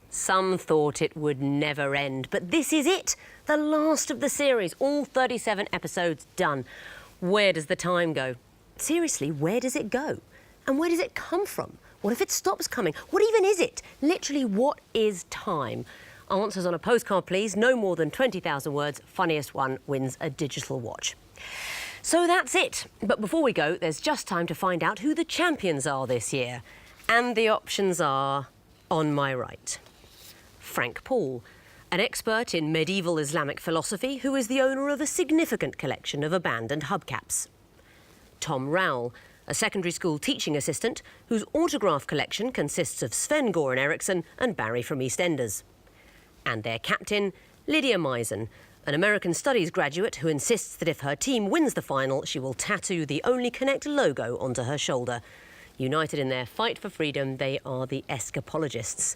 Some thought it would never end, but this is it, the last of the series, all 37 episodes done. Where does the time go? Seriously, where does it go? And where does it come from? What if it stops coming? What even is it? Literally, what is time? Answers on a postcard, please. No more than 20,000 words. Funniest one wins a digital watch. So that's it. But before we go, there's just time to find out who the champions are this year. And the options are on my right. Frank Paul, an expert in medieval Islamic philosophy who is the owner of a significant collection of abandoned hubcaps. Tom Rowell, a secondary school teaching assistant whose autograph collection consists of Sven Goran Eriksson and Barry from EastEnders. And their captain, Lydia Misen, an American Studies graduate who insists that if her team wins the final, she will tattoo the Only Connect logo onto her shoulder. United in their fight for freedom, they are the Escapologists.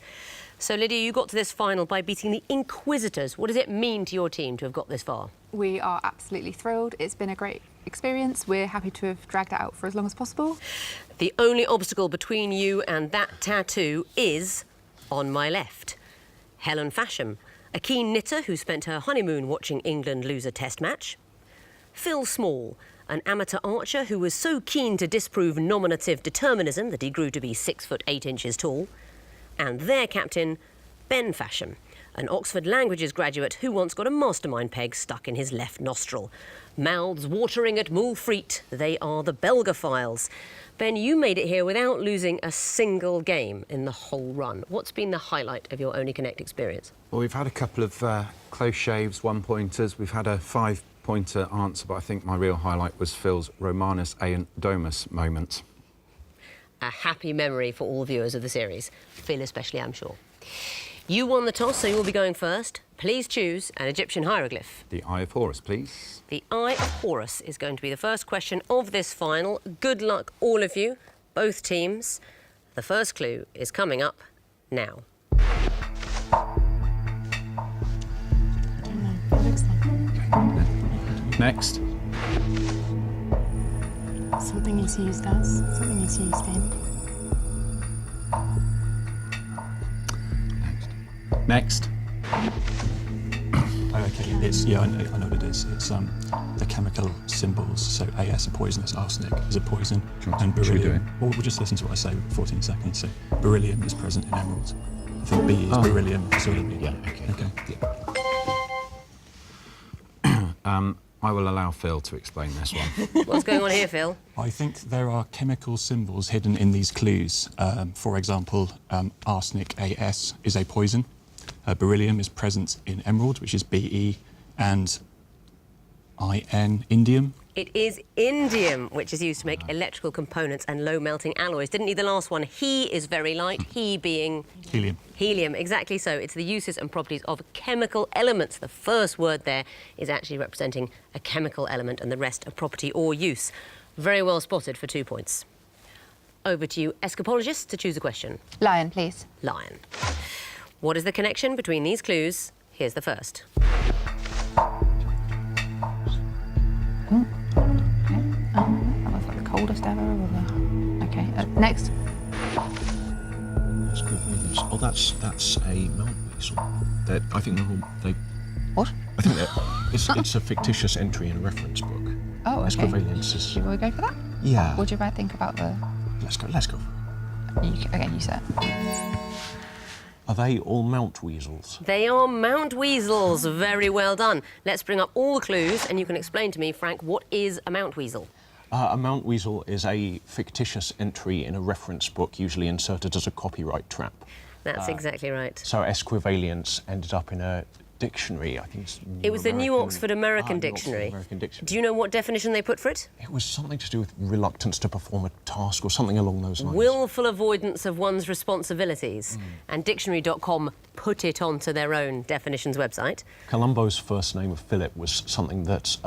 So, Lydia, you got to this final by beating the Inquisitors. What does it mean to your team to have got this far? We are absolutely thrilled. It's been a great experience. We're happy to have dragged it out for as long as possible. The only obstacle between you and that tattoo is on my left. Helen Fasham, a keen knitter who spent her honeymoon watching England lose a test match. Phil Small, an amateur archer who was so keen to disprove nominative determinism that he grew to be 6 foot 8 inches tall. And their captain, Ben Fasham, an Oxford Languages graduate who once got a mastermind peg stuck in his left nostril. Mouths watering at Moulfreet, they are the Belgophiles. Ben, you made it here without losing a single game in the whole run. What's been the highlight of your Only Connect experience? Well, we've had a couple of close shaves, one-pointers. We've had a 5-pointer answer, but I think my real highlight was Phil's Romanus et Domus moment. A happy memory for all viewers of the series. Phil especially, I'm sure. You won the toss, so you'll be going first. Please choose an Egyptian hieroglyph. The Eye of Horus, please. The Eye of Horus is going to be the first question of this final. Good luck, all of you, both teams. The first clue is coming up now. Next. Something it's used as, something it's used in. Next. Oh, okay, it's, yeah, I know what it is. It's the chemical symbols. So AS, a poisonous, arsenic is a poison, and beryllium. Well, we'll just listen to what I say for 14 seconds. So beryllium is present in emeralds. I think B is beryllium, so it'll be. Yeah, okay. I will allow Phil to explain this one. What's going on here, Phil? I think there are chemical symbols hidden in these clues. For example, arsenic, AS, is a poison. Beryllium is present in emerald, which is BE, and IN, indium. It is indium, which is used to make electrical components and low-melting alloys. Didn't need the last one. He is very light, he being... Helium. Helium, exactly so. It's the uses and properties of chemical elements. The first word there is actually representing a chemical element and the rest a property or use. Very well spotted for 2 points. Over to you, Escapologists, to choose a question. Lion, please. Lion. What is the connection between these clues? Here's the first. That was like the coldest ever. Okay, next. Oh, that's a mount weasel. I think they're all... What? I think it's a fictitious entry in a reference book. Oh, okay. Escapologists is... Should we go for that? Yeah. What do you think about the... Let's go. Okay, you said. Are they all mount weasels? They are mount weasels. Very well done. Let's bring up all the clues and you can explain to me, Frank, what is a mount weasel? A mount weasel is a fictitious entry in a reference book, usually inserted as a copyright trap. That's exactly right. So esquivalience ended up in a dictionary, I think. It was the New Oxford American Dictionary. Do you know what definition they put for it? It was something to do with reluctance to perform a task or something along those lines. Willful avoidance of one's responsibilities. And dictionary.com put it onto their own definitions website. Columbo's first name of Philip was something that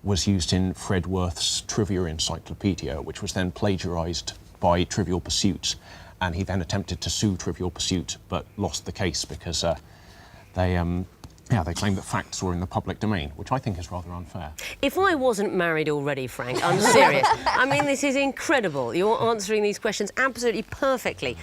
was used in Fred Worth's Trivia Encyclopedia, which was then plagiarised by Trivial Pursuit, and he then attempted to sue Trivial Pursuit, but lost the case because they claimed that facts were in the public domain, which I think is rather unfair. If I wasn't married already, Frank, I'm serious. I mean, this is incredible. You're answering these questions absolutely perfectly.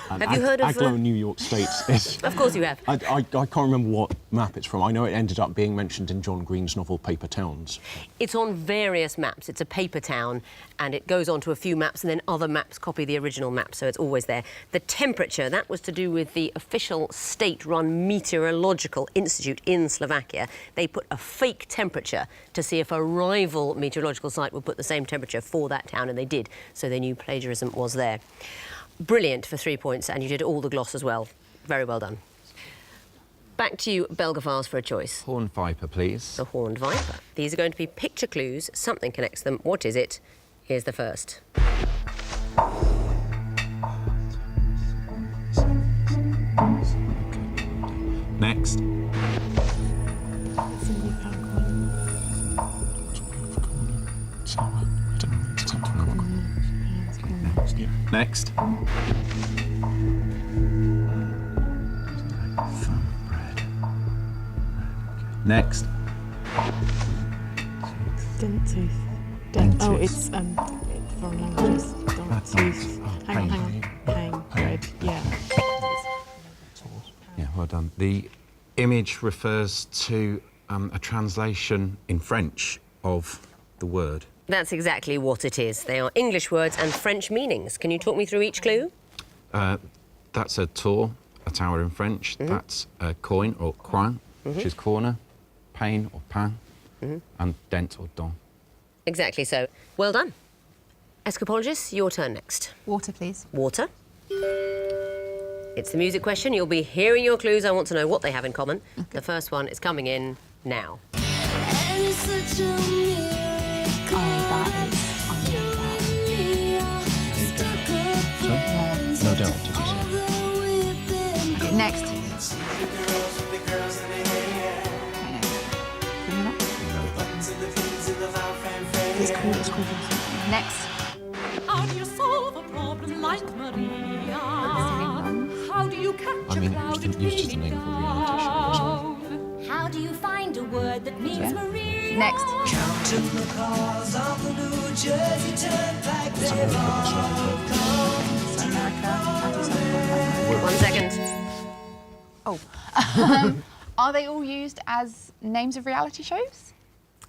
Have you heard of... Aglow, New York State is... Of course you have. I can't remember what map it's from. I know it ended up being mentioned in John Green's novel Paper Towns. It's on various maps. It's a paper town, and it goes on to a few maps, and then other maps copy the original map, so it's always there. The temperature, that was to do with the official state-run meteorological institute in Slovakia. They put a fake temperature to see if a rival meteorological site would put the same temperature for that town, and they did, so they knew plagiarism was there. Brilliant for 3 points, and you did all the gloss as well. Very well done. Back to you, Belgophiles, for a choice. Horned viper, please. The horned viper. These are going to be picture clues. Something connects them. What is it? Here's the first. Next. Next. Next. Dent tooth. Oh, it's foreign languages. Dent tooth. Hang on. Hang. Bread. Yeah. Yeah, well done. The image refers to a translation in French of the word. That's exactly what it is. They are English words and French meanings. Can you talk me through each clue? That's a tour, a tower in French. That's a coin, or coin, which is corner, pain or pain, and dent or dent. Exactly so. Well done. Escapologists, your turn next. Water, please. Water. It's the music question. You'll be hearing your clues. I want to know what they have in common. Okay. The first one is coming in now. No doubt, did you say? Okay, next. It's called. Next. How do you solve a problem like Maria? How do you catch a crowd it's been used as the name of a reality show. How do you find a word that means Maria? Next. Counting the cars on the New Jersey Turnpike, they've all come to America. 1 second. Oh. Are they all used as names of reality shows?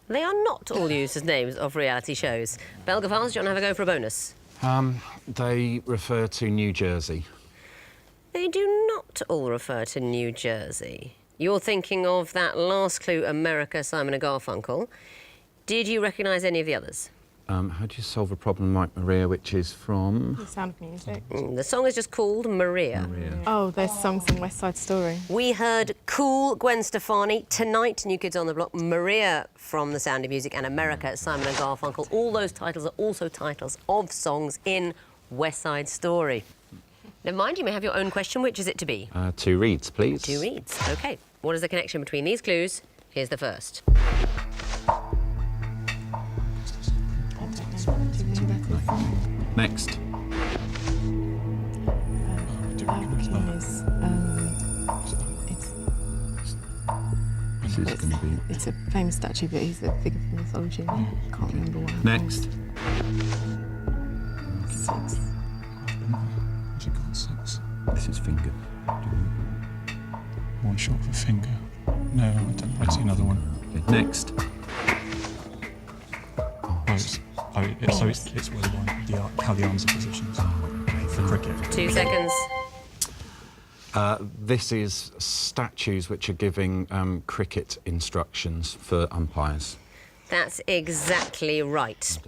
They are not all used as names of reality shows. Belgophiles, do you want to have a go for a bonus? They refer to New Jersey. They do not all refer to New Jersey. You're thinking of that last clue, America, Simon and Garfunkel. Did you recognise any of the others? How do you solve a problem like Maria, which is from... The Sound of Music. The song is just called Maria. Oh, there's songs in West Side Story. We heard Cool, Gwen Stefani, Tonight, New Kids on the Block, Maria from The Sound of Music, and America, Simon and Garfunkel. All those titles are also titles of songs in West Side Story. Never mind, you may have your own question. Which is it to be? 2 reads, please. 2 reads. OK. What is the connection between these clues? Here's the first. Next. This is going to be... It's a famous statue, but he's a figure from mythology. Can't remember what. Next. 6. What's it called? 6. This is finger. One short for finger. No, I don't. I see another one. Okay, next. It's where how the arms are positioned for cricket. 2 seconds. This is statues which are giving cricket instructions for umpires. That's exactly right.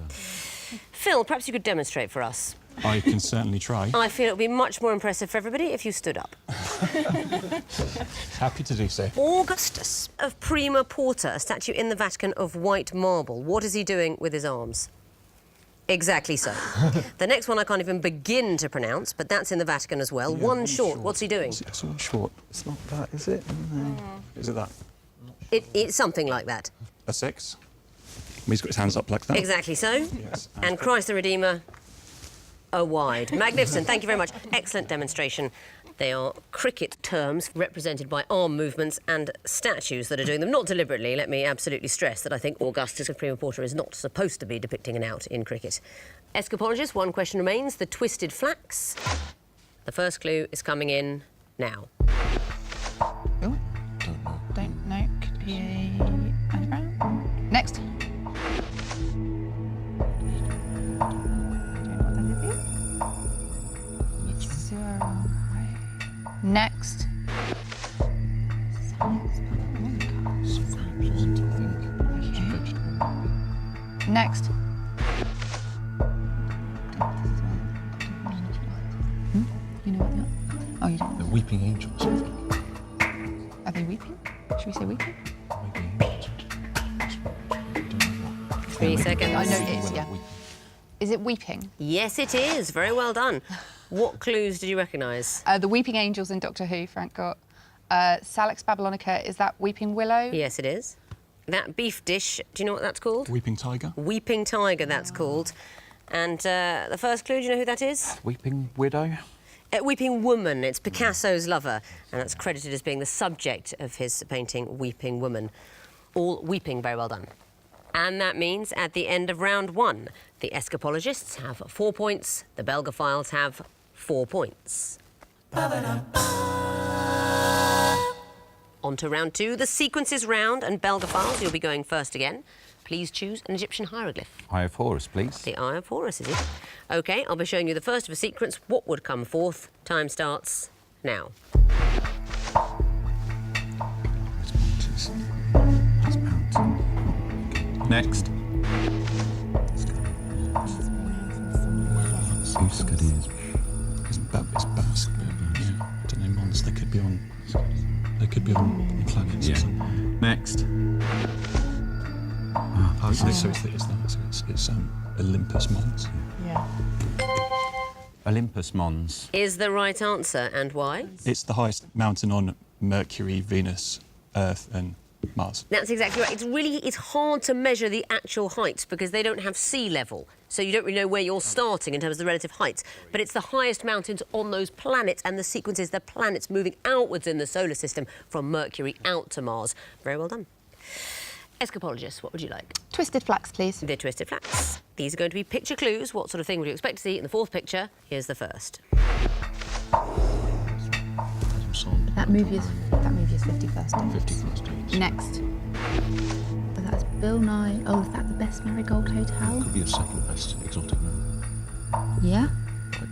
Phil, perhaps you could demonstrate for us. I can certainly try. I feel it would be much more impressive for everybody if you stood up. Happy to do so. Augustus of Prima Porta, a statue in the Vatican of white marble. What is he doing with his arms? Exactly so. The next one I can't even begin to pronounce, but that's in the Vatican as well. One short. What's he doing? It's one short. It's not that, is it? No. Is it that? It's something like that. A 6? He's got his hands up like that. Exactly so. Yes. And Christ the Redeemer, a wide. Magnificent. Thank you very much. Excellent demonstration. They are cricket terms represented by arm movements and statues that are doing them. Not deliberately, let me absolutely stress that I think Augustus Supreme Porter is not supposed to be depicting an out in cricket. Escapologists, one question remains. The twisted flax. The first clue is coming in now. Oh, don't know. Could be a anagram. Next. Next. Next. You know what they are? Oh, you don't. The weeping angels, I think. Are they weeping? Should we say weeping? Weeping angels. 3 seconds. I know it is, yeah. Is it weeping? Yes, it is. Very well done. What clues did you recognise? The weeping angels in Doctor Who, Frank got. Salix babylonica, is that weeping willow? Yes, it is. That beef dish, do you know what that's called? Weeping tiger. Weeping tiger, that's called. And the first clue, do you know who that is? Weeping widow. Weeping Woman. It's Picasso's lover, and that's credited as being the subject of his painting Weeping Woman. All weeping, very well done. And that means at the end of round 1, the Escapologists have 4 points, the Belgophiles have 4 points. On to round 2, the sequences round, and Belgophiles, you'll be going first again. Please choose an Egyptian hieroglyph. Eye of Horus, please. The Eye of Horus, is it? OK, I'll be showing you the first of a sequence. What would come forth? Time starts now. Next. Skadi is. It's Basque. Yeah. I don't know, Mons. They could be on. They could be on planets. Yeah. Or something. Next. Oh, so it's Olympus Mons. Yeah. Olympus Mons. Is the right answer, and why? It's the highest mountain on Mercury, Venus, Earth, and Mars. That's exactly right. It's hard to measure the actual heights because they don't have sea level, so you don't really know where you're starting in terms of the relative heights. But it's the highest mountains on those planets, and the sequence is the planets moving outwards in the solar system from Mercury out to Mars. Very well done. Escapologists, what would you like? Twisted flax, please. The twisted flax. These are going to be picture clues. What sort of thing would you expect to see in the fourth picture? Here's the first. That movie is 51st Dates. 51st Dates. Next. But that's Bill Nye. Oh, is that the best Marigold Hotel? Could be the second best exotic marigold. Yeah.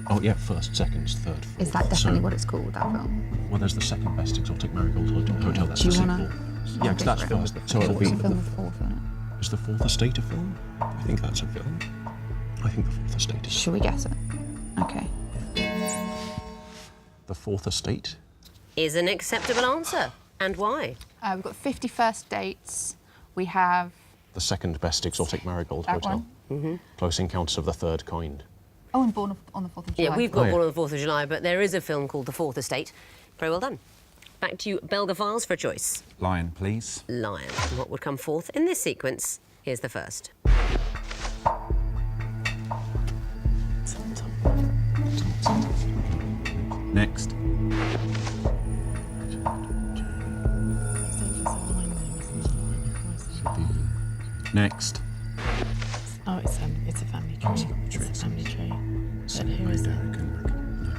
Oh yeah, first, second, third. Fourth. Is that definitely So- what it's called, that film? Well, there's the second best exotic marigold hotel. That's Do the you sequel. wanna- Yeah, because that's first. So it'll be. It's a film with fourth in it. Is the Fourth Estate a film? I think that's a film. I think the Fourth Estate is. Should we guess it? Okay. The Fourth Estate. Is an acceptable answer. And why? We've got 51st Dates. We have... The second best exotic marigold That hotel. one? Close Encounters of the Third Kind. Oh, and Born on the 4th of July. Yeah, we've got Oh, yeah. one on the 4th of July, but there is a film called The Fourth Estate. Very well done. Back to you, Belgophiles, for a choice. Lion, please. Lion. What would come forth in this sequence? Here's the first. Next. Next. Oh, it's a family tree. It's a family tree. But who is it?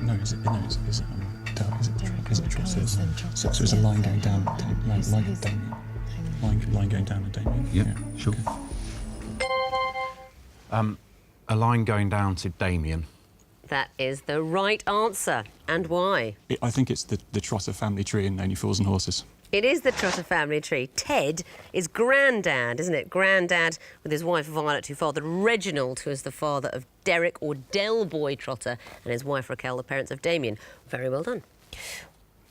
No, is it? No, is it? Is it Chaucer's? Chaucer's, So there's a line going down. Line His- Damien. Line going down to Damien. Yeah, sure. A line going down to Damien. That is the right answer. And why? I think it's the Trotter family tree in Only Fools and Horses. It is the Trotter family tree. Ted is Grandad, isn't it? Grandad with his wife Violet, who fathered Reginald, who is the father of Derek or Del Boy Trotter, and his wife Raquel, the parents of Damien. Very well done.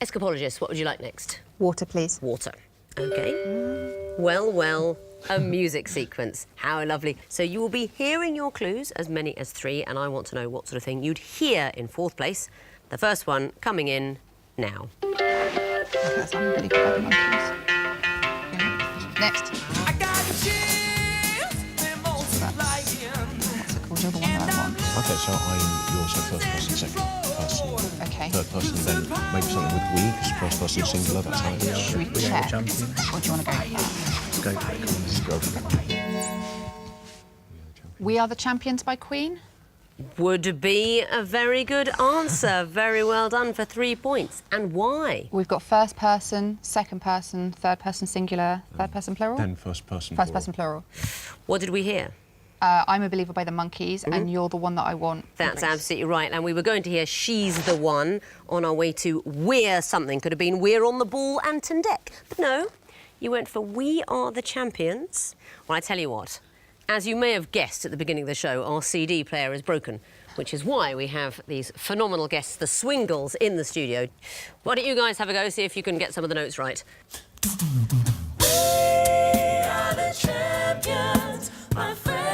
Escapologists, what would you like next? Water, please. Water. OK. Well, a music sequence. How lovely. So you will be hearing your clues, as many as 3, and I want to know what sort of thing you'd hear in fourth place. The first one coming in now. That's really good. Next. I got chills you're the one that I want. Okay, so you're also first person, second person, Okay. third person, then maybe something with we, because first person singular, that's how it is. Should we check? Or do you want to go for that? Let's go for it. Let's go for it. We Are the Champions by Queen. Would be a very good answer. Very well done for 3 points. And why? We've got first person, second person, third person singular, third person plural. Then first person. First person plural. What did we hear? I'm a Believer by the Monkees, and you're the one that I want. That's absolutely right. And we were going to hear She's the One on our way to We're something. Could have been We're on the Ball, Anton Deck. But no, you went for We Are the Champions. Well, I tell you what, as you may have guessed at the beginning of the show, our CD player is broken, which is why we have these phenomenal guests, the Swingles, in the studio. Why don't you guys have a go, see if you can get some of the notes right. We are the champions, my friend.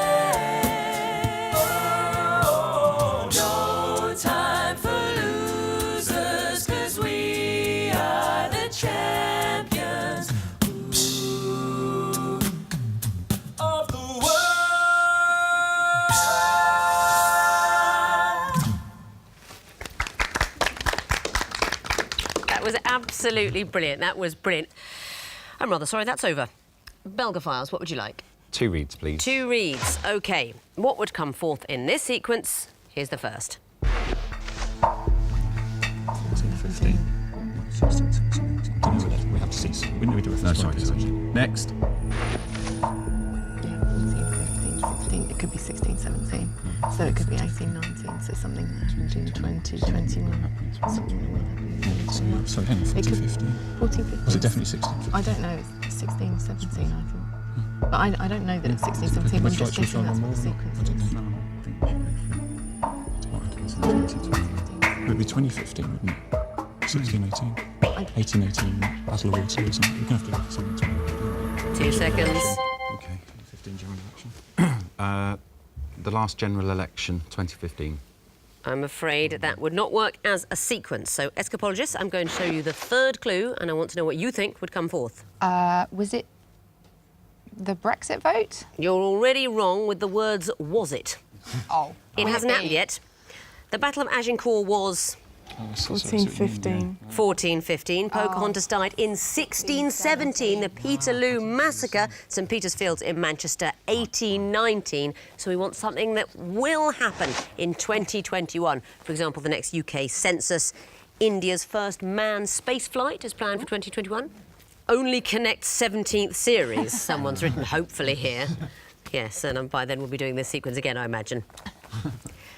Oh, no time for losers, 'cause we are the champions. Ooh, of the world. That was absolutely brilliant. That was brilliant. I'm rather sorry that's over. Belgophiles, what would you like? 2 reads, please. 2 reads. OK. What would come forth in this sequence? Here's the first. 15. 16, 17, 18. No, we have to cease. We know we do a No, sorry. Next. Yeah, 14, 15, 16. It could be 16, 17. So it could be 18, 19. So something that happened in 20, 21. Something that will happen in 2021. So again, 14, 15. 14, 15. Was it definitely 16, 15? I don't know. It's 16, 17, I think. But I don't know that it's 16, 17. I'm just guessing that's what the sequence is. It would be 2015, wouldn't it? 16, 18. 18, 18, Battle of Waterloo or something. You're going to have to do something. 2 seconds. Okay, 15 general election. The last general election, 2015. I'm afraid that would not work as a sequence. So, Escapologists, I'm going to show you the third clue, and I want to know what you think would come forth. Was it the Brexit vote? You're already wrong with the words was it. Oh. It hasn't happened yet. The Battle of Agincourt was 14, 15. 1415. Pocahontas died in 1617. The Peterloo Massacre, St Peter's Fields in Manchester, 1819. So we want something that will happen in 2021. For example, the next UK census. India's first manned space flight is planned for 2021. Only Connect 17th series, someone's written hopefully here. Yes, and by then we'll be doing this sequence again, I imagine.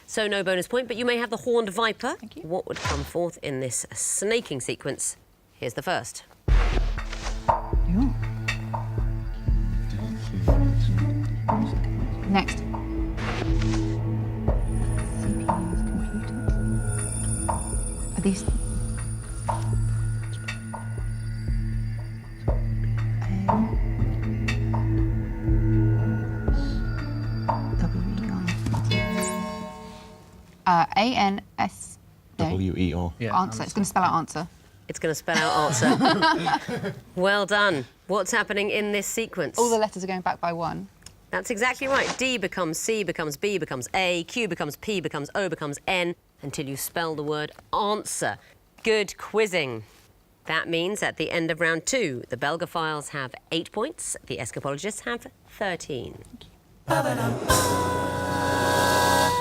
So no bonus point, but you may have the Horned Viper. Thank you. What would come forth in this snaking sequence? Here's the first. Next. Are these... A-N-S... No. W-E-R. Answer. It's going to spell out answer. It's going to spell out answer. Well done. What's happening in this sequence? All the letters are going back by 1. That's exactly right. D becomes C, becomes B, becomes A, Q becomes P, becomes O, becomes N, until you spell the word answer. Good quizzing. That means at the end of round 2, the Belgophiles have 8 points, the Escapologists have 13.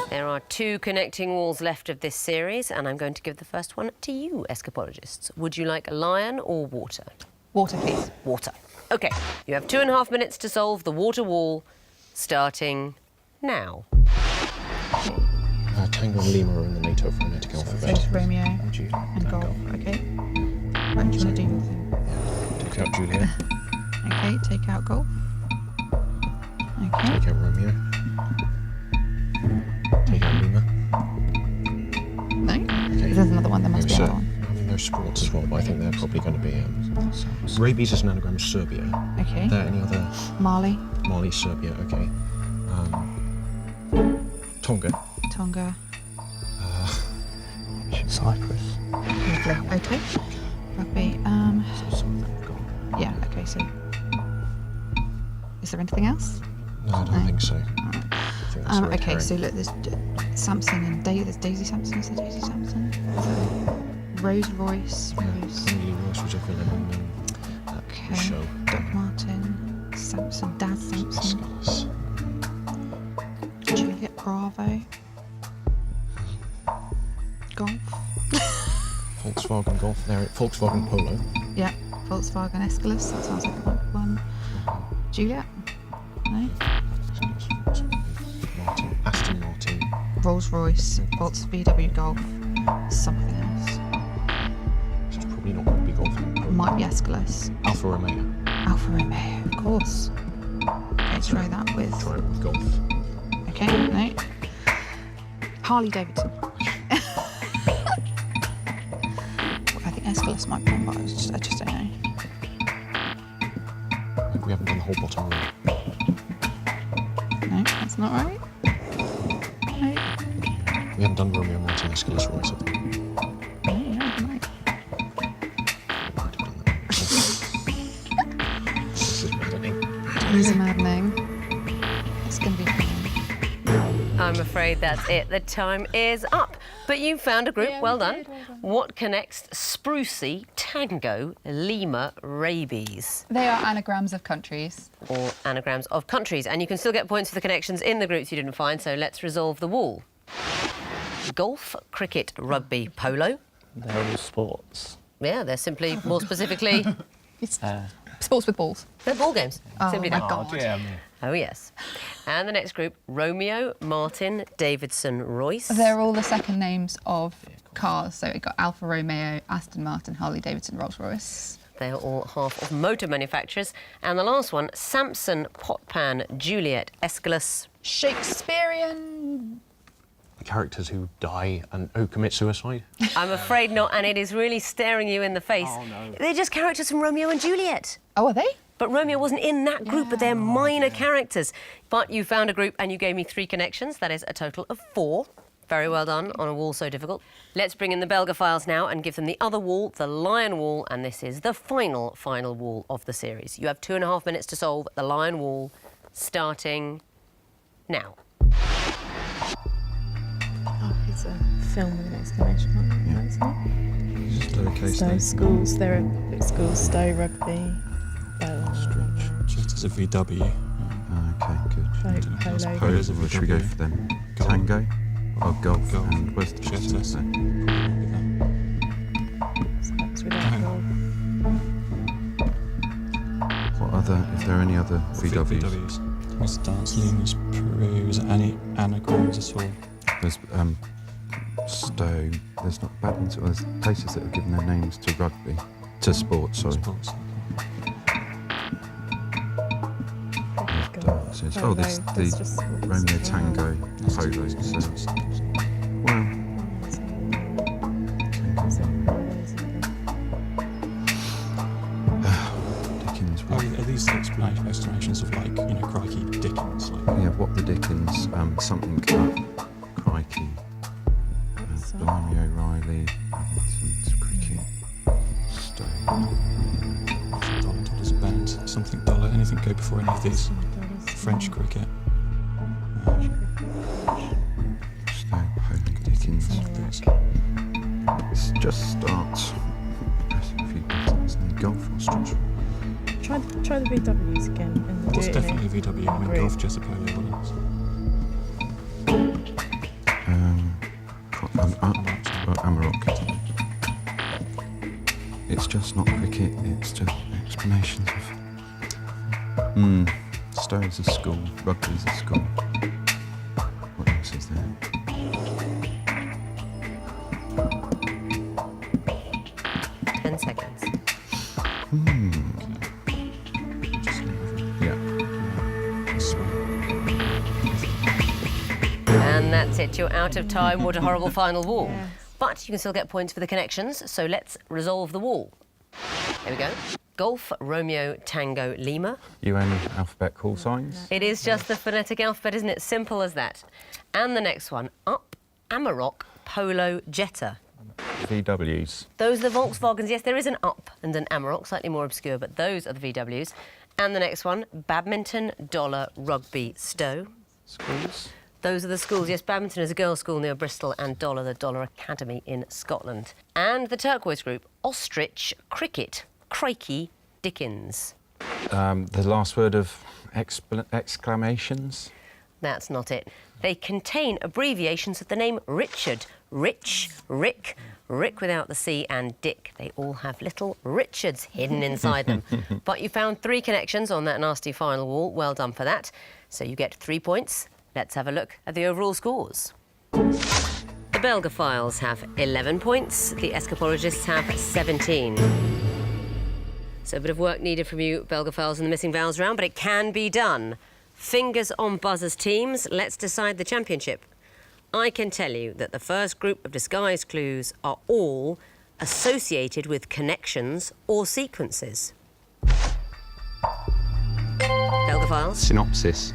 There are 2 connecting walls left of this series, and I'm going to give the first one to you, Escapologists. Would you like lion or water? Water, please. Water. OK, you have 2.5 minutes to solve the water wall, starting now. Tango and Lima are in the NATO phonetic alphabet. So Romeo and Golf. OK. What do you want to do? Take out Juliet. OK, take out Golf. OK. Take out Romeo. Take out Lima. No? Okay. There's another one. There must be So, another one. I mean, there's sports as well, but I think they're probably going to be... Rabies is an anagram of Serbia. OK. Are there any other... Mali. Mali, Serbia, OK. Tonga. Tonga. Cyprus. Lovely. OK. Rugby. So some of them have gone. Yeah, OK, so... Is there anything else? No, I don't think so. think that's a red Okay, herring. so look, there's Samson and there's Daisy Sampson. Is there Daisy Sampson? Rolls Royce. Emily Royce was a villain in that Okay. show. Doc Martin. Sampson. Dad Sampson. Aeschylus. Juliet Bravo. Golf. Volkswagen Golf. Volkswagen Polo. Yeah. Volkswagen Aeschylus. That sounds like a one. Juliet. No. Martin. Aston Martin. Rolls Royce. Volks VW Golf. Something else. It's probably not going to be Golf. Might be Aeschylus. Alfa Romeo. Alfa Romeo, of course. Okay, try that with. Try it with Golf. Okay, no. Harley Davidson. I think Aeschylus might be one, but I just don't know. We haven't done the whole bottom row. No, that's not right. No, We haven't done Romeo Martin Aeschylus Royce, I think. no, you're right. This is maddening. It is maddening. It's going to be fun. I'm afraid that's it. The time is up. But you found a group. Well done. What connects Sprucey, Tango, Lima, Rabies? They are anagrams of countries. Or anagrams of countries. And you can still get points for the connections in the groups you didn't find, so let's resolve the wall. Golf, cricket, rugby, polo. They're all sports. Yeah, they're simply, more specifically, It's sports with balls. they're ball games. Simply my that. God. Oh, yes. And the next group, Romeo, Martin, Davidson, Royce. They're all the second names of cars. So it got Alfa Romeo, Aston Martin, Harley Davidson, Rolls Royce. They are all half of motor manufacturers. And the last one, Samson, Potpan, Juliet, Aeschylus. Shakespearean. Characters who die and who commit suicide. I'm afraid not, and it is really staring you in the face. Oh, no. They're just characters from Romeo and Juliet. Oh, are they? But Romeo wasn't in that group, but they're minor characters. But you found a group and you gave me 3 connections. That is a total of 4. Very well done on a wall so difficult. Let's bring in the Belgophiles now and give them the other wall, the lion wall, and this is the final wall of the series. You have 2.5 minutes to solve the lion wall, starting now. Oh, it's a film with an exclamation mark. Yeah. Isn't it? Stowe schools, therapeutic schools, Stowe rugby, Just as a VW. Okay, good. polo. Polo, what should we go for then? Golf. Tango? Or golf? Golf. And where's the Jetta. Jetta? So that's without golf. What other, is there any other VWs? There's Dance, Lima's, Peru, is there any anagrams at all? There's Stowe. There's not badminton. There's places that have given their names to rugby, to sport. Sorry. Sports. Dances. Oh, there's the Romeo Tango Polo. So, well, Dickens. Oh, are these explanations of, like, you know, crikey, Dickens? Like, Yeah, what the Dickens? Something crikey. Blimey O'Reilly. Robinson's cricket. Stowe. $1 a band, something dollar, anything go before any of these? French cricket. Stowe, Polo, Dickens. Let's just start. Press a few buttons and golf or structural. Try the VWs again and do It's it definitely in VW. I mean, group. golf, Jetta, polo, what else? Amarok. It's just not cricket, it's just explanations of. Stowe's a school, rugby's a school. What else is there? a 10 seconds. Yeah. And that's it. You're out of time. What a horrible final wall. But you can still get points for the connections, so let's resolve the wall. Here we go. Golf, Romeo, Tango, Lima. UN alphabet call signs. It is just the phonetic alphabet, isn't it? Simple as that. And the next one, Up, Amarok, Polo, Jetta. VWs. Those are the Volkswagens. Yes, there is an Up and an Amarok, slightly more obscure, but those are the VWs. And the next one, Badminton, Dollar, Rugby, Stowe. Schools. Those are the schools. Yes, Badminton is a girls' school near Bristol, and Dollar, the Dollar Academy in Scotland. And the turquoise group, Ostrich, Cricket, Crikey, Dickens. The last word of exclamations? That's not it. They contain abbreviations of the name Richard. Rich, Rick, Rick without the C, and Dick. They all have little Richards hidden inside them. But you found 3 connections on that nasty final wall. Well done for that. So you get 3 points. Let's have a look at the overall scores. The Belgophiles have 11 points. The Escapologists have 17. So a bit of work needed from you, Belgophiles, in the missing vowels round, but it can be done. Fingers on buzzers, teams. Let's decide the championship. I can tell you that the first group of disguise clues are all associated with connections or sequences. Belgophiles? Synopsis.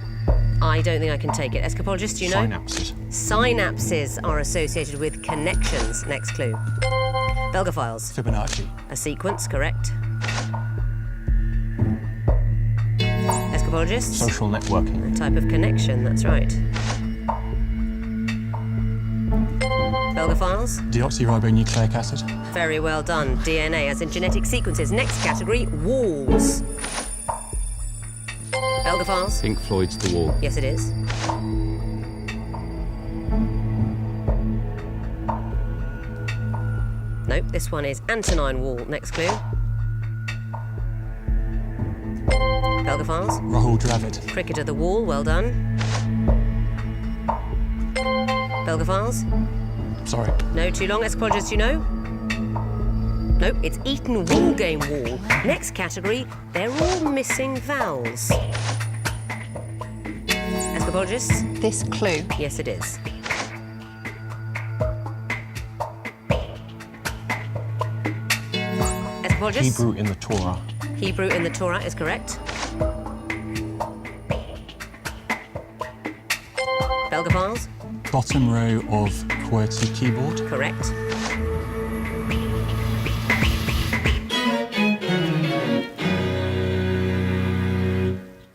I don't think I can take it. Escapologists, do you know? Synapses. Synapses are associated with connections. Next clue. Belgophiles? Fibonacci. A sequence, correct. Escapologists? Social networking. A type of connection, that's right. Belgophiles? Deoxyribonucleic acid. Very well done. DNA, as in genetic sequences. Next category, walls. Belgophiles? Pink Floyd's The Wall. Yes, it is. Nope, this one is Antonine Wall. Next clue. Belgophiles? Rahul Dravid. Cricketer the Wall, well done. Belgophiles? Sorry. No, too long. Escapologists, you know? Nope, it's Eton Woolgame Wall. Next category, they're all missing vowels. Escapologists? This clue. Yes, it is. Escapologists? Hebrew in the Torah. Hebrew in the Torah is correct. Belgophiles? Bottom row of QWERTY keyboard. Correct.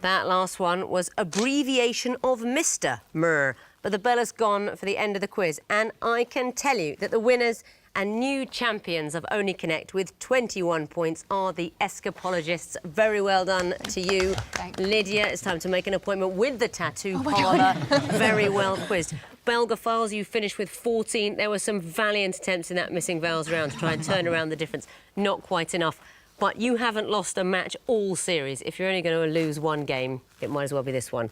That last one was abbreviation of Mr. Mur, but the bell has gone for the end of the quiz, and I can tell you that the winners and new champions of Only Connect with 21 points are the Escapologists. Very well done to you. Thanks. Lydia, it's time to make an appointment with the tattoo parlour. Very well quizzed. Belgophiles, you finished with 14. There were some valiant attempts in that missing vowels round to try and turn around the difference. Not quite enough. But you haven't lost a match all series. If you're only going to lose one game, it might as well be this one.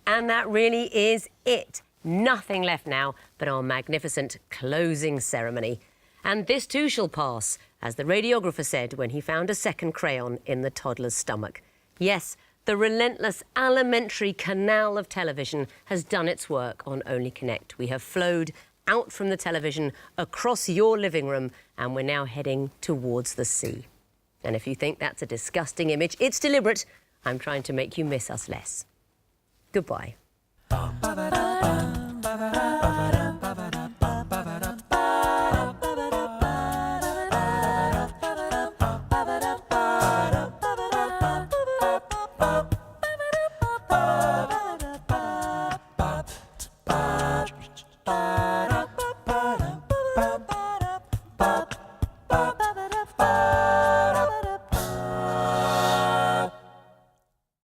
And that really is it. Nothing left now but our magnificent closing ceremony. And this too shall pass, as the radiographer said when he found a second crayon in the toddler's stomach. Yes, the relentless alimentary canal of television has done its work on Only Connect. We have flowed out from the television across your living room, and we're now heading towards the sea. And if you think that's a disgusting image, it's deliberate. I'm trying to make you miss us less. Goodbye.